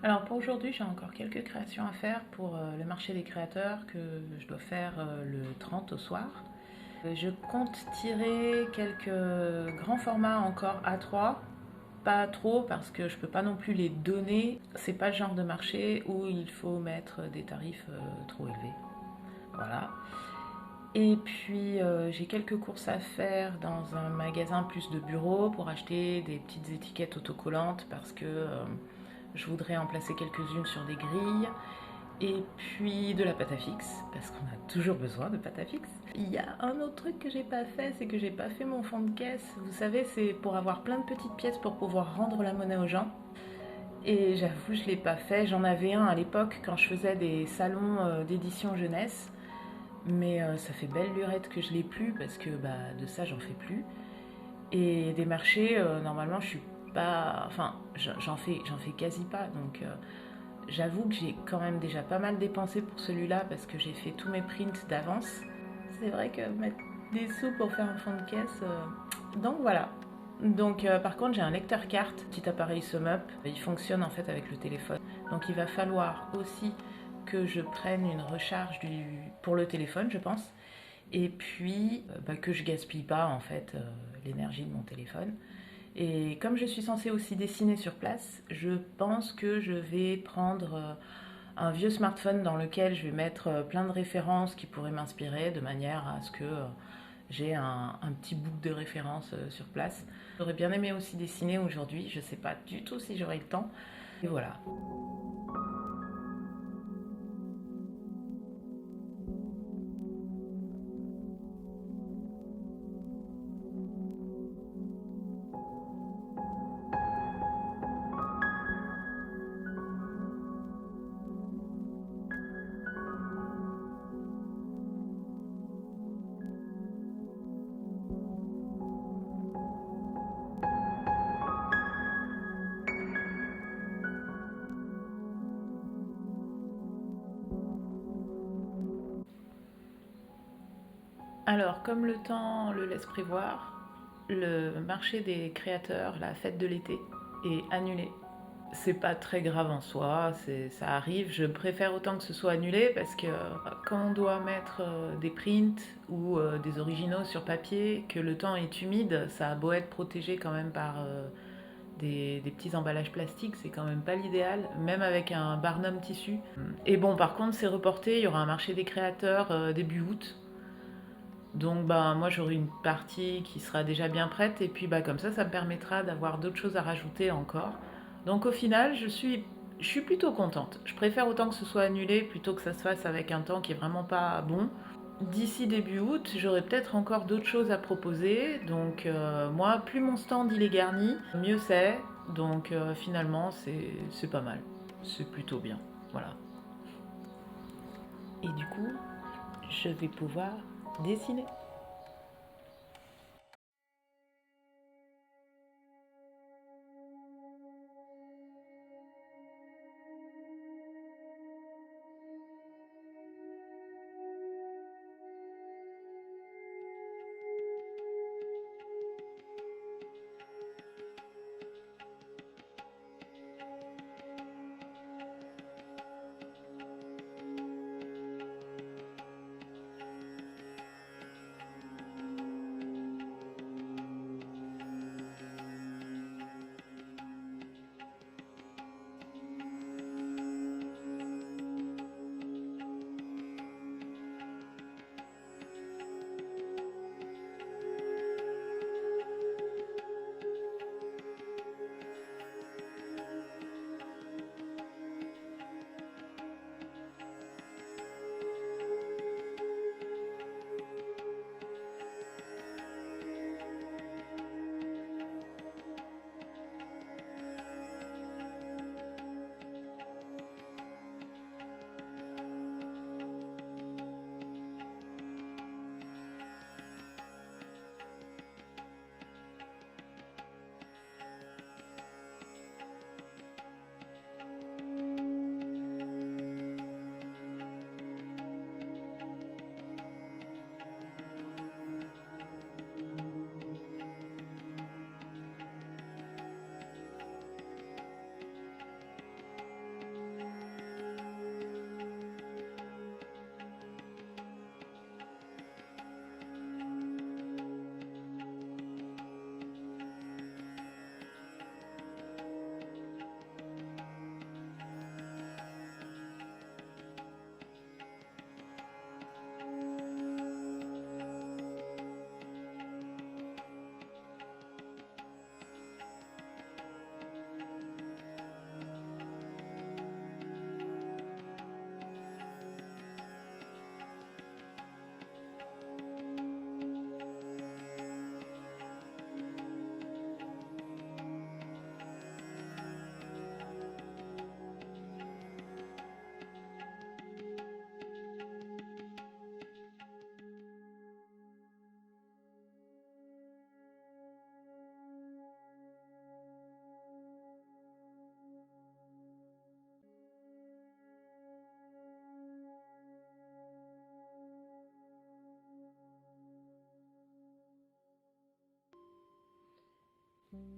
Alors pour aujourd'hui, j'ai encore quelques créations à faire pour le marché des créateurs que je dois faire le 30 au soir. Je compte tirer quelques grands formats encore A3, pas trop parce que je peux pas non plus les donner. C'est pas le genre de marché où il faut mettre des tarifs trop élevés. Voilà. Et puis j'ai quelques courses à faire dans un magasin plus de bureau pour acheter des petites étiquettes autocollantes parce que je voudrais en placer quelques-unes sur des grilles. Et puis de la pâte à fixe, parce qu'on a toujours besoin de pâte à fixe. Il y a un autre truc que j'ai pas fait, c'est que j'ai pas fait mon fond de caisse. Vous savez, c'est pour avoir plein de petites pièces pour pouvoir rendre la monnaie aux gens. Et j'avoue, je l'ai pas fait. J'en avais un à l'époque quand je faisais des salons d'édition jeunesse. Mais ça fait belle lurette que je l'ai plus parce que de ça j'en fais plus. Et des marchés, normalement je suis pas. Enfin, j'en fais quasi pas. Donc j'avoue que j'ai quand même déjà pas mal dépensé pour celui-là parce que j'ai fait tous mes prints d'avance. C'est vrai que mettre des sous pour faire un fond de caisse. Donc voilà. Donc par contre j'ai un lecteur carte, petit appareil SumUp. Il fonctionne en fait avec le téléphone. Donc il va falloir aussi que je prenne une recharge pour le téléphone, je pense. Et puis que je gaspille pas en fait l'énergie de mon téléphone. Et comme je suis censée aussi dessiner sur place, je pense que je vais prendre un vieux smartphone dans lequel je vais mettre plein de références qui pourraient m'inspirer de manière à ce que j'ai un petit book de références sur place. J'aurais bien aimé aussi dessiner aujourd'hui, je ne sais pas du tout si j'aurai le temps. Et voilà. Alors, comme le temps le laisse prévoir, le marché des créateurs, la fête de l'été, est annulé. C'est pas très grave en soi, ça arrive. Je préfère autant que ce soit annulé parce que quand on doit mettre des prints ou des originaux sur papier, que le temps est humide, ça a beau être protégé quand même par des petits emballages plastiques, c'est quand même pas l'idéal, même avec un Barnum tissu. Et bon, par contre, c'est reporté, il y aura un marché des créateurs début août. Donc moi j'aurai une partie qui sera déjà bien prête et puis comme ça me permettra d'avoir d'autres choses à rajouter encore. Donc au final je suis plutôt contente. Je préfère autant que ce soit annulé plutôt que ça se fasse avec un temps qui est vraiment pas bon. D'ici début août, j'aurai peut-être encore d'autres choses à proposer. Donc moi, plus mon stand il est garni, mieux c'est. Donc finalement c'est pas mal. C'est plutôt bien. Voilà. Et du coup, je vais pouvoir dessiner.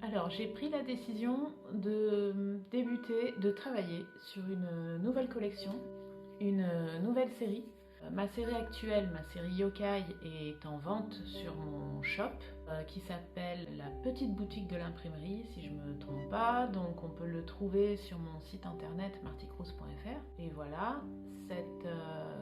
Alors, j'ai pris la décision de travailler sur une nouvelle collection, une nouvelle série. Ma série actuelle, ma série Yokai, est en vente sur mon shop qui s'appelle La Petite Boutique de l'Imprimerie, si je me trompe pas. Donc on peut le trouver sur mon site internet marticruz.fr. Et voilà, cette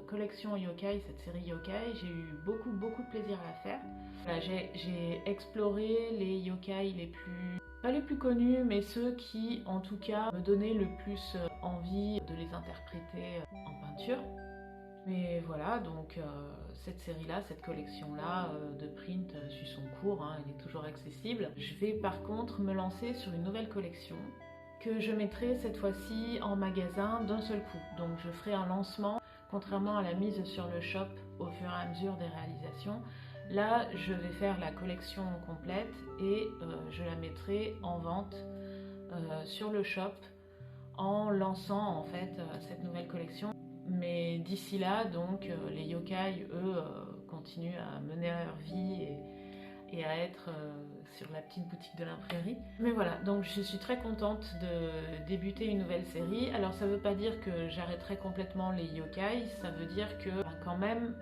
collection Yokai, cette série Yokai, j'ai eu beaucoup de plaisir à la faire. Voilà, j'ai exploré les yokai pas les plus connus, mais ceux qui en tout cas me donnaient le plus envie de les interpréter en peinture. Mais voilà, donc cette série-là, cette collection-là de print suit son cours, hein, elle est toujours accessible. Je vais par contre me lancer sur une nouvelle collection que je mettrai cette fois-ci en magasin d'un seul coup. Donc je ferai un lancement, contrairement à la mise sur le shop au fur et à mesure des réalisations. Là, je vais faire la collection complète et je la mettrai en vente sur le shop en lançant en fait cette nouvelle collection. Mais d'ici là, donc, les yokai, eux, continuent à mener leur vie et à être sur la petite boutique de l'imprimerie. Mais voilà, donc je suis très contente de débuter une nouvelle série. Alors ça veut pas dire que j'arrêterai complètement les yokai, ça veut dire que quand même,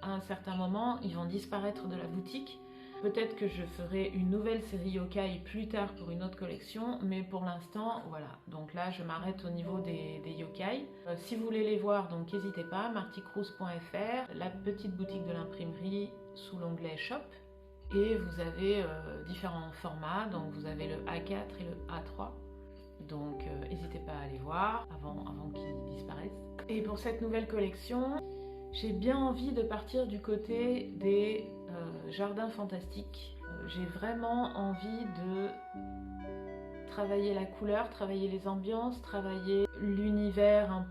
à un certain moment, ils vont disparaître de la boutique. Peut-être que je ferai une nouvelle série yokai plus tard pour une autre collection, mais pour l'instant, voilà. Donc là, je m'arrête au niveau des yokai. Si vous voulez les voir, donc n'hésitez pas, marticruz.fr, la petite boutique de l'imprimerie sous l'onglet Shop. Et vous avez différents formats, donc vous avez le A4 et le A3. Donc n'hésitez pas à aller voir avant qu'ils disparaissent. Et pour cette nouvelle collection, j'ai bien envie de partir du côté des jardins fantastiques. J'ai vraiment envie de travailler la couleur, travailler les ambiances, travailler l'univers un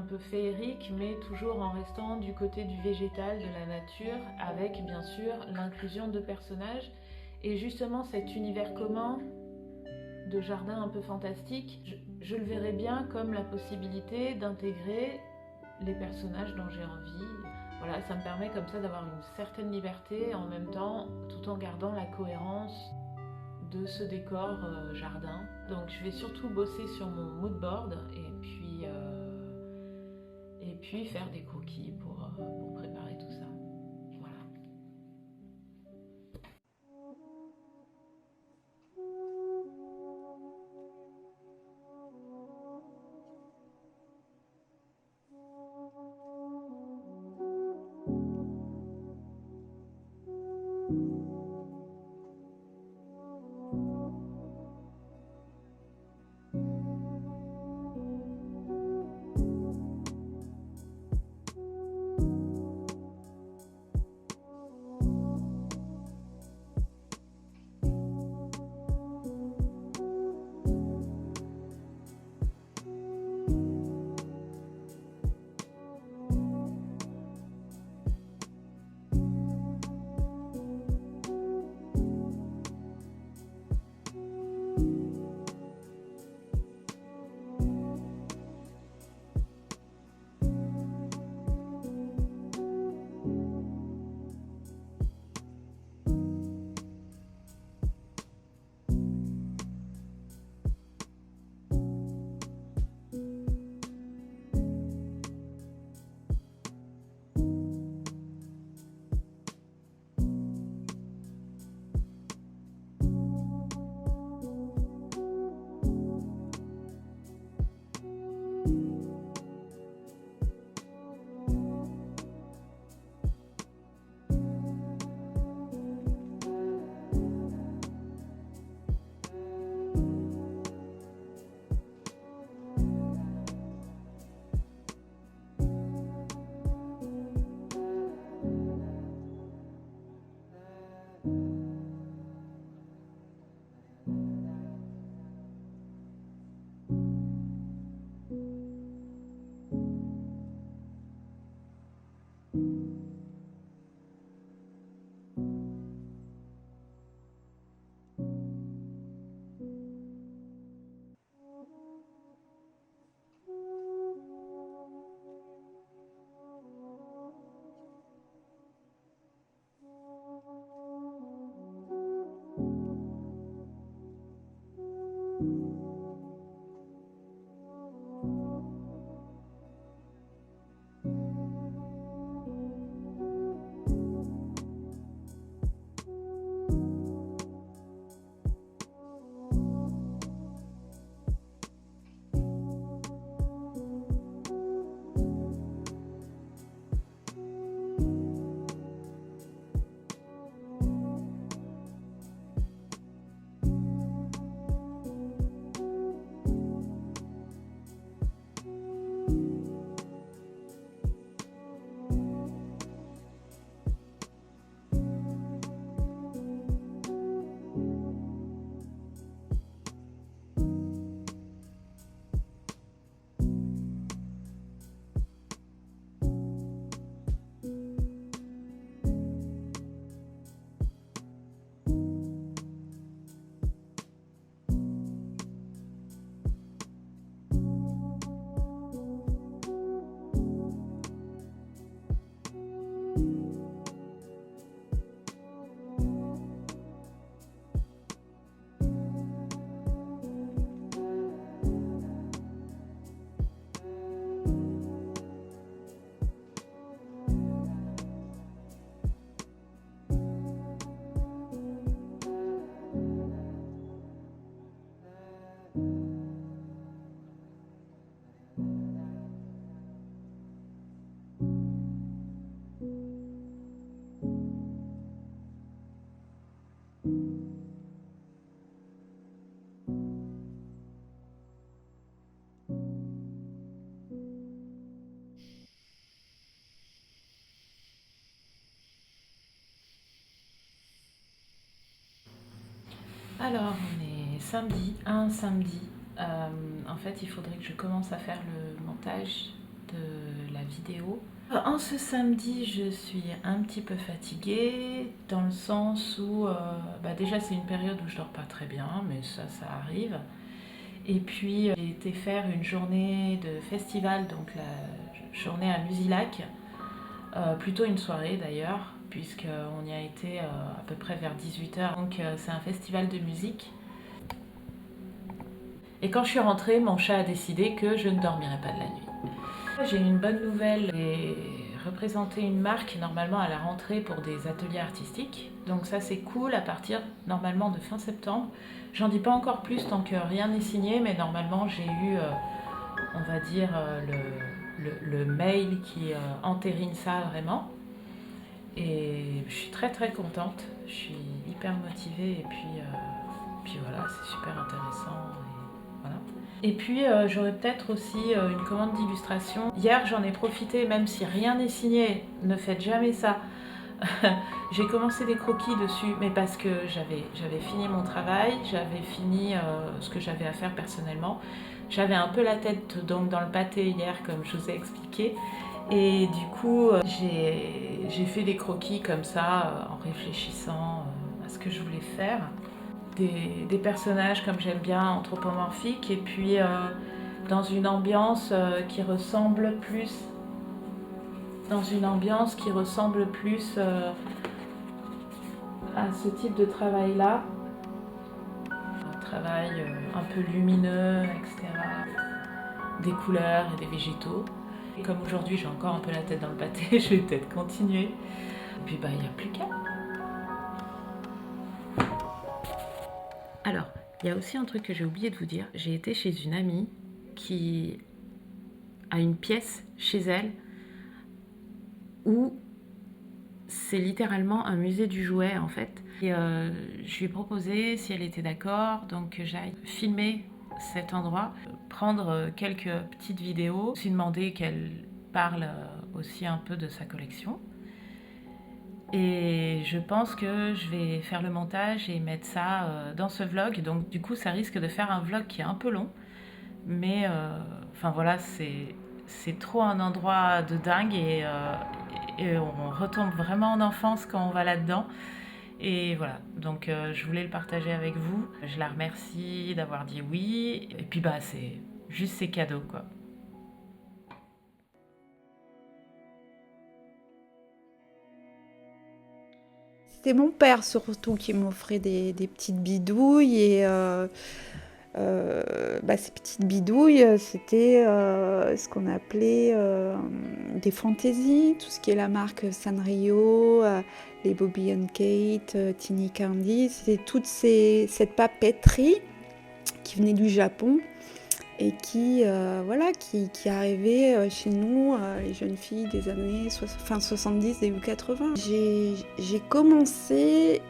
peu féerique, mais toujours en restant du côté du végétal, de la nature, avec bien sûr l'inclusion de personnages. Et justement cet univers commun de jardin un peu fantastique, je le verrais bien comme la possibilité d'intégrer les personnages dont j'ai envie. Voilà, ça me permet comme ça d'avoir une certaine liberté en même temps, tout en gardant la cohérence de ce décor jardin. Donc je vais surtout bosser sur mon mood board et puis faire des croquis pour préparer tout ça. Voilà. Alors, on est samedi, un samedi. En fait, il faudrait que je commence à faire le montage de la vidéo. En ce samedi, je suis un petit peu fatiguée, dans le sens où, déjà c'est une période où je dors pas très bien, mais ça arrive. Et puis, j'ai été faire une journée de festival, donc la journée à Musilac, plutôt une soirée d'ailleurs, puisqu'on y a été à peu près vers 18h. Donc c'est un festival de musique. Et quand je suis rentrée, mon chat a décidé que je ne dormirais pas de la nuit. J'ai une bonne nouvelle, j'ai représenté une marque normalement à la rentrée pour des ateliers artistiques. Donc ça c'est cool, à partir normalement de fin septembre. J'en dis pas encore plus tant que rien n'est signé, mais normalement j'ai eu, on va dire, le mail qui entérine ça vraiment. Et je suis très très contente, je suis hyper motivée et puis voilà, c'est super intéressant. Voilà. Et puis j'aurais peut-être aussi une commande d'illustration. Hier j'en ai profité, même si rien n'est signé, ne faites jamais ça. J'ai commencé des croquis dessus, mais parce que j'avais fini mon travail, j'avais fini ce que j'avais à faire personnellement. J'avais un peu la tête donc dans le pâté hier, comme je vous ai expliqué. Et du coup, j'ai fait des croquis comme ça, en réfléchissant à ce que je voulais faire. Des personnages, comme j'aime bien, anthropomorphiques, et puis dans une ambiance qui ressemble plus... à ce type de travail-là. Un travail un peu lumineux, etc. Des couleurs et des végétaux. Et comme aujourd'hui j'ai encore un peu la tête dans le pâté, je vais peut-être continuer. Et puis il n'y a plus qu'à. Alors, il y a aussi un truc que j'ai oublié de vous dire. J'ai été chez une amie qui a une pièce chez elle où c'est littéralement un musée du jouet en fait. Et je lui ai proposé si elle était d'accord, donc que j'aille filmer cet endroit, prendre quelques petites vidéos, aussi demander qu'elle parle aussi un peu de sa collection. Et je pense que je vais faire le montage et mettre ça dans ce vlog. Donc du coup ça risque de faire un vlog qui est un peu long. Mais enfin voilà, c'est trop un endroit de dingue et on retombe vraiment en enfance quand on va là-dedans. Et voilà, donc je voulais le partager avec vous. Je la remercie d'avoir dit oui. Et puis c'est juste ces cadeaux quoi. C'était mon père surtout qui m'offrait des petites bidouilles et ces petites bidouilles, c'était ce qu'on appelait des fantaisies, tout ce qui est la marque Sanrio, les Bobby and Kate, Tiny Candy, c'était toute cette papeterie qui venait du Japon et qui arrivait chez nous, les jeunes filles des années fin 70, début 80. J'ai commencé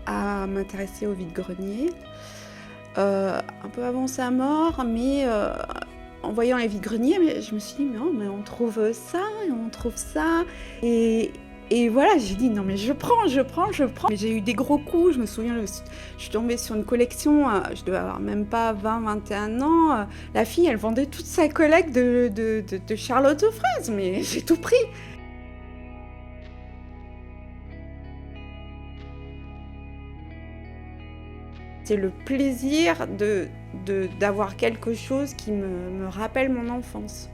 à m'intéresser au vide-grenier. Un peu avant sa mort, mais en voyant les vide-greniers, je me suis dit, mais on trouve ça, et on trouve ça. Et voilà, j'ai dit, non mais je prends. Mais j'ai eu des gros coups, je me souviens, je suis tombée sur une collection, je devais avoir même pas 20-21 ans. La fille, elle vendait toute sa collecte de Charlotte aux fraises, mais j'ai tout pris. C'est le plaisir d'avoir quelque chose qui me rappelle mon enfance.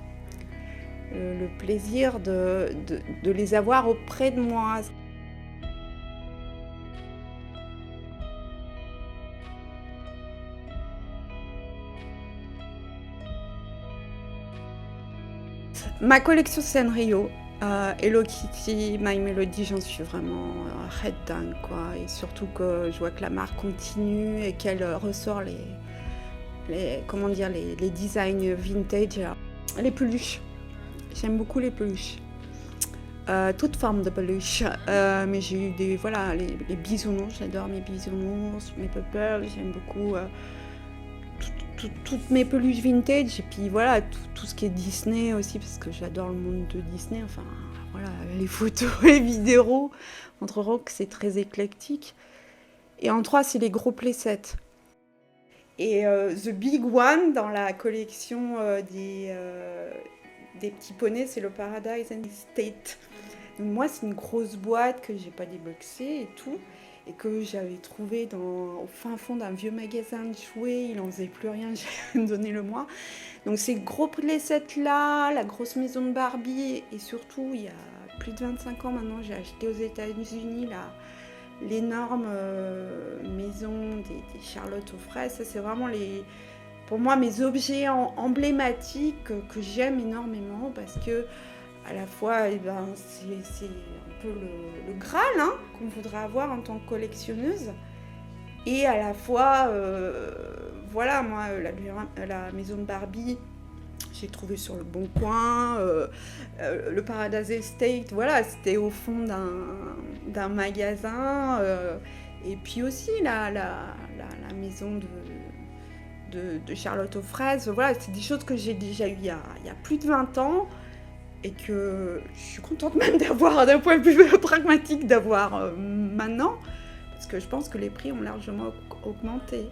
Le plaisir de les avoir auprès de moi. Ma collection Sanrio, Hello Kitty, My Melody, j'en suis vraiment red dingue quoi. Et surtout que je vois que la marque continue et qu'elle ressort les designs vintage. Les peluches, j'aime beaucoup les peluches. Toute forme de peluche, mais j'ai eu les bisounours, j'adore mes bisounours, mes puppers, j'aime beaucoup toutes mes peluches vintage, et puis voilà, tout ce qui est Disney aussi, parce que j'adore le monde de Disney, enfin voilà, les photos, les vidéos montreront que c'est très éclectique. Et en 3, c'est les gros playsets. Et The Big One dans la collection des petits poneys, c'est le Paradise Estate. Donc moi, c'est une grosse boîte que j'ai pas déboxée et tout, et que j'avais trouvé au fin fond d'un vieux magasin de jouets. Il n'en faisait plus rien, j'ai donné le moi. Donc ces gros playsets là, la grosse maison de Barbie, et surtout, il y a plus de 25 ans maintenant, j'ai acheté aux États-Unis l'énorme maison des Charlotte aux fraises. Ça, c'est vraiment pour moi mes objets emblématiques que j'aime énormément, parce que à la fois c'est un peu le Graal qu'on voudrait avoir en tant que collectionneuse, et à la fois voilà, moi la maison de Barbie, j'ai trouvé sur le Bon Coin, le Paradise Estate, voilà, c'était au fond d'un magasin, et puis aussi la maison de Charlotte aux fraises, voilà, c'est des choses que j'ai déjà eues il y a plus de 20 ans, et que je suis contente même d'avoir, d'un point de vue pragmatique, d'avoir maintenant, parce que je pense que les prix ont largement augmenté.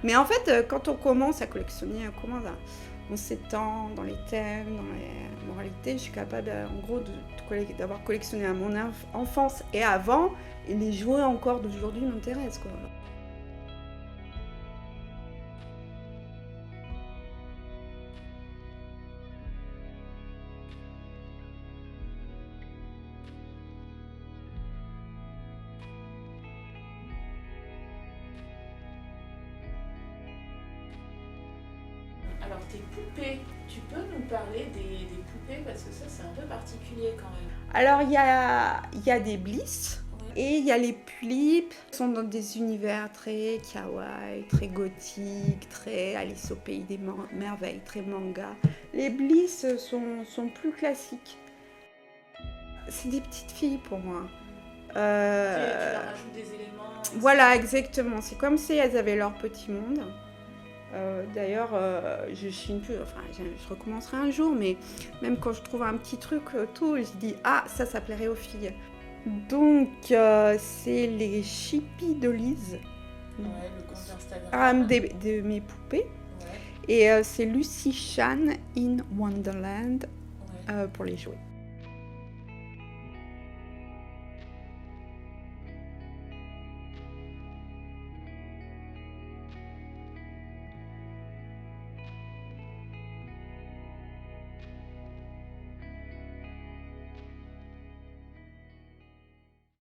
Mais en fait, quand on commence à collectionner, on s'étend dans les thèmes, dans les moralités. Je suis capable, en gros, d'avoir collectionné à mon enfance et avant, et les jouets encore d'aujourd'hui m'intéressent, quoi. Alors tes poupées, tu peux nous parler des poupées parce que ça c'est un peu particulier quand même. Alors il y a des Bliss. Et il y a les Pulip, qui sont dans des univers très kawaii, très gothiques, très Alice au pays des merveilles, très manga. Les Bliss sont plus classiques. C'est des petites filles pour moi. Tu leur rajoutes des éléments. Voilà, exactement. C'est comme si elles avaient leur petit monde. D'ailleurs, je recommencerai un jour, mais même quand je trouve un petit truc, tout, je dis « Ah, ça plairait aux filles ». Donc, c'est les Chippy Dollies. Ouais, le compte Instagram. De mes poupées. Ouais. Et c'est Lucy Chan in Wonderland Ouais. pour les jouets.